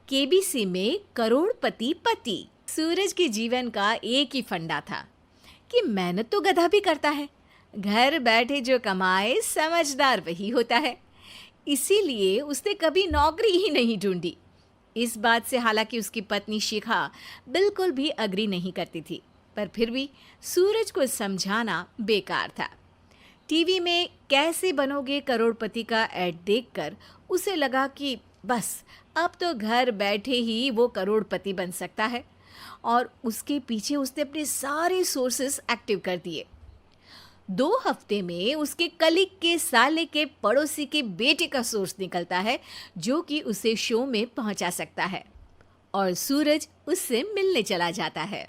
KBC में करोड़पति पति। सूरज के जीवन का एक ही फंडा था कि मेहनत तो गधा भी करता है, घर बैठे जो कमाए समझदार वही होता है। इसीलिए उसने कभी नौकरी ही नहीं ढूंढी। इस बात से हालांकि उसकी पत्नी शिखा बिल्कुल भी अग्री नहीं करती थी, पर फिर भी सूरज को समझाना बेकार था। टीवी में कैसे बनोगे करोड़पति का ऐड देखकर उसे लगा कि बस अब तो घर बैठे ही वो करोड़पति बन सकता है, और उसके पीछे उसने अपने सारे सोर्सेस एक्टिव कर दिए। 2 हफ्ते में उसके कलीग के साले के पड़ोसी के बेटे का सोर्स निकलता है जो कि उसे शो में पहुंचा सकता है, और सूरज उससे मिलने चला जाता है।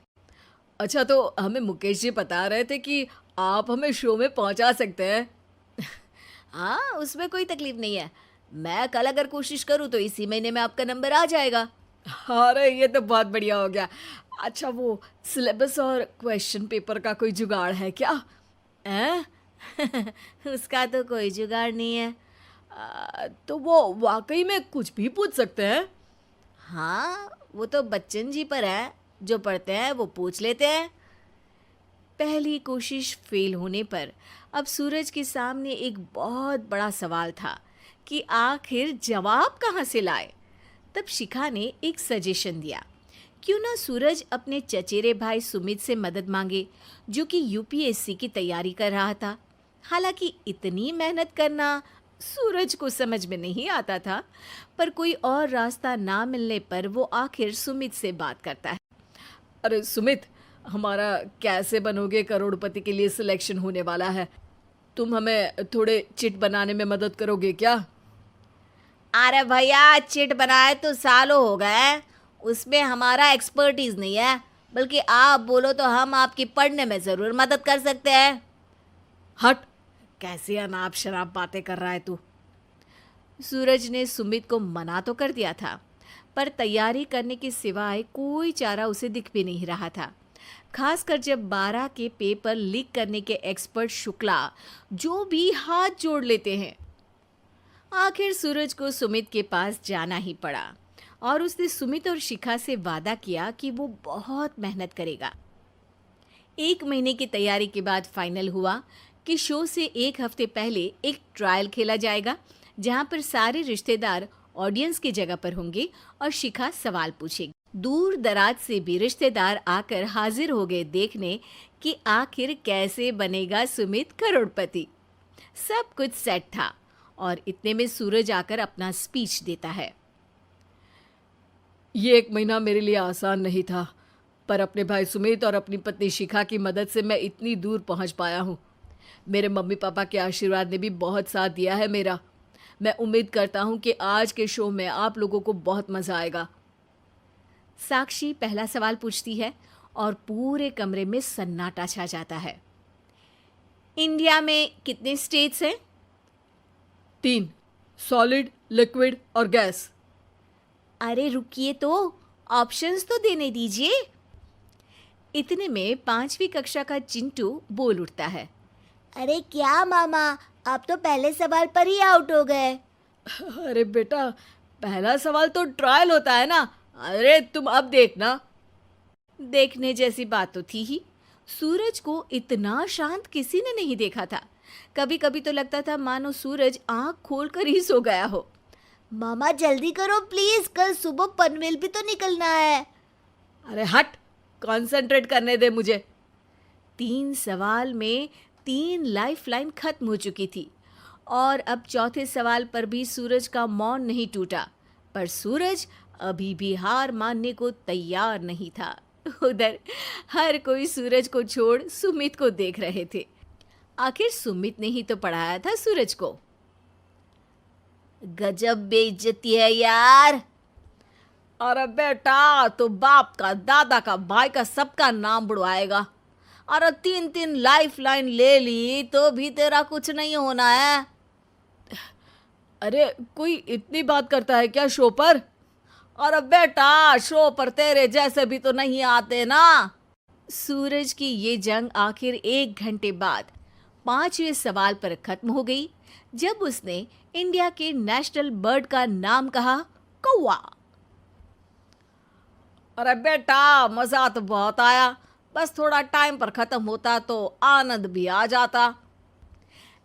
अच्छा, तो हमें मुकेश जी बता रहे थे कि आप हमें शो में पहुंचा सकते हैं। हाँ, उसमें कोई तकलीफ नहीं है। मैं कल अगर कोशिश करूँ तो इसी महीने में आपका नंबर आ जाएगा। अरे ये तो बहुत बढ़िया हो गया। अच्छा, वो सिलेबस और क्वेश्चन पेपर का कोई जुगाड़ है क्या? हैं? उसका तो कोई जुगाड़ नहीं है। तो वो वाकई में कुछ भी पूछ सकते हैं? हाँ, वो तो बच्चन जी पर है, जो पढ़ते हैं वो पूछ लेते हैं। पहली कोशिश फेल होने पर अब सूरज के सामने एक बहुत बड़ा सवाल था कि आखिर जवाब कहाँ से लाए। तब शिखा ने एक सजेशन दिया, क्यों ना सूरज अपने चचेरे भाई सुमित से मदद मांगे, जो कि यूपीएससी की तैयारी कर रहा था। हालांकि इतनी मेहनत करना सूरज को समझ में नहीं आता था, पर कोई और रास्ता ना मिलने पर वो आखिर सुमित से बात करता है। अरे सुमित, हमारा कैसे बनोगे करोड़पति के लिए सिलेक्शन होने वाला है। तुम हमें थोड़े चिट बनाने में मदद करोगे क्या? अरे भैया, चिट बनाए तो सालों हो गए, उसमें हमारा एक्सपर्टीज नहीं है, बल्कि आप बोलो तो हम आपकी पढ़ने में ज़रूर मदद कर सकते हैं। हट, कैसी अनाप शराब बातें कर रहा है तू। सूरज ने सुमित को मना तो कर दिया था, पर तैयारी करने के सिवाय कोई चारा उसे दिख भी नहीं रहा था। खासकर जब 12 के पेपर लीक करने के एक्सपर्ट शुक्ला जो भी हाथ जोड़ लेते हैं। आखिर सूरज को सुमित के पास जाना ही पड़ा, और उसने सुमित और शिखा से वादा किया कि वो बहुत मेहनत करेगा। 1 महीने की तैयारी के बाद फाइनल हुआ कि शो से 1 हफ्ते पहले एक ट्रायल खेला जाएगा, जहां पर सारे रिश्तेदार ऑडियंस की जगह पर होंगे और शिखा सवाल पूछेगी। दूर दराज से भी रिश्तेदार आकर हाजिर हो गए देखने कि आखिर कैसे बनेगा सुमित करोड़पति। सब कुछ सेट था, और इतने में सूरज आकर अपना स्पीच देता है। ये 1 महीना मेरे लिए आसान नहीं था, पर अपने भाई सुमित और अपनी पत्नी शिखा की मदद से मैं इतनी दूर पहुंच पाया हूँ। मेरे मम्मी पापा के आशीर्वाद ने भी बहुत साथ दिया है मेरा। मैं उम्मीद करता हूँ कि आज के शो में आप लोगों को बहुत मज़ा आएगा। साक्षी पहला सवाल पूछती है और पूरे कमरे में सन्नाटा छा जाता है। इंडिया में कितने स्टेट्स हैं? 3, सॉलिड, लिक्विड और गैस। अरे रुकिए, तो ऑप्शंस तो देने दीजिए। इतने में 5वीं कक्षा का चिंटू बोल उठता है। अरे क्या मामा, आप तो पहले सवाल पर ही आउट हो गए। अरे बेटा, पहला सवाल तो ट्रायल होता है ना। अरे तुम अब देखना। देखने जैसी बात तो थी ही। सूरज को इतना शांत किसी ने नहीं देखा था। कभी कभी तो लगता था मानो सूरज आंख खोलकर ही सो गया हो। मामा जल्दी करो प्लीज, कल सुबह पनवेल भी तो निकलना है। अरे हट, कंसंट्रेट करने दे मुझे। 3 सवाल में 3 लाइफलाइन खत्म हो चुकी थी, और अब चौथे सवाल पर भी सूरज का मौन नहीं टूटा। पर सूरज अभी भी हार मानने को तैयार नहीं था। उधर हर कोई सूरज को छोड़ सुमित को देख रहे थे। आखिर सुमित ने ही तो पढ़ाया था सूरज को। गजब बेइज्जती है यार। अरे बेटा, तो बाप का, दादा का, भाई का, सबका नाम बुड़वाएगा। अरे 3 लाइफलाइन ले ली तो भी तेरा कुछ नहीं होना है। अरे कोई इतनी बात करता है क्या शो पर? अरे बेटा, शो पर तेरे जैसे भी तो नहीं आते ना। सूरज की ये जंग आखिर 1 घंटे बाद 5वें सवाल पर खत्म हो गई, जब उसने इंडिया के नेशनल बर्ड का नाम कहा, कौवा। अरे बेटा, मजा तो बहुत आया, बस थोड़ा टाइम पर खत्म होता तो आनंद भी आ जाता।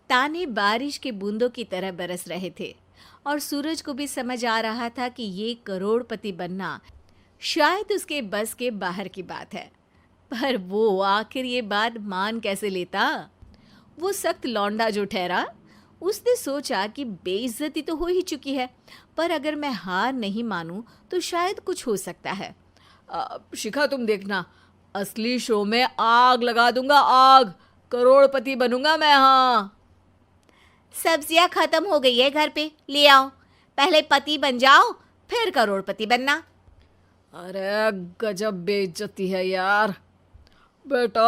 ताने बारिश के बूंदों की तरह बरस रहे थे और सूरज को भी समझ आ रहा था कि ये करोड़पति बनना शायद उसके बस के बाहर की बात है। पर वो आखिर ये बात मान कैसे लेता? वो सख्त लौंडा जो ठहरा, उसने सोचा कि बेइज्जती तो हो ही चुकी है, पर अगर मैं हार नहीं मानूं तो शायद कुछ हो सकता है। शिखा, तुम देखना, असली शो में आग लगा दूंगा, आग, करोड़पति बनूंगा मैं। हाँ, सब्जियां खत्म हो गई है घर पे, ले आओ। पहले पति बन जाओ, फिर करोड़पति बनना। अरे गजब बेइज्जती है यार। बेटा,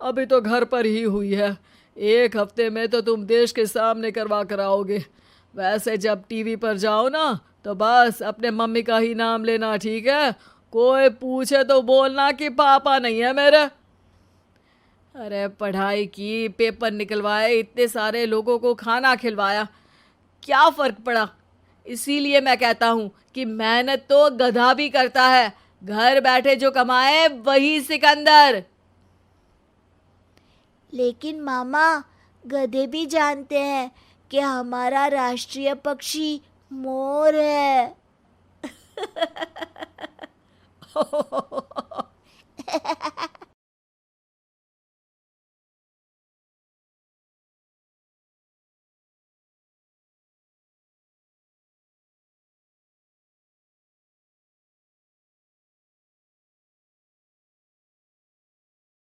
अभी तो घर पर ही हुई है, 1 हफ्ते में तो तुम देश के सामने करवा कर आओगे। वैसे जब टीवी पर जाओ ना तो बस अपने मम्मी का ही नाम लेना, ठीक है? कोई पूछे तो बोलना कि पापा नहीं है मेरे। अरे पढ़ाई की, पेपर निकलवाए, इतने सारे लोगों को खाना खिलवाया, क्या फ़र्क पड़ा? इसीलिए मैं कहता हूँ कि मेहनत तो गधा भी करता है, घर बैठे जो कमाए वही सिकंदर। लेकिन मामा, गधे भी जानते हैं कि हमारा राष्ट्रीय पक्षी मोर है।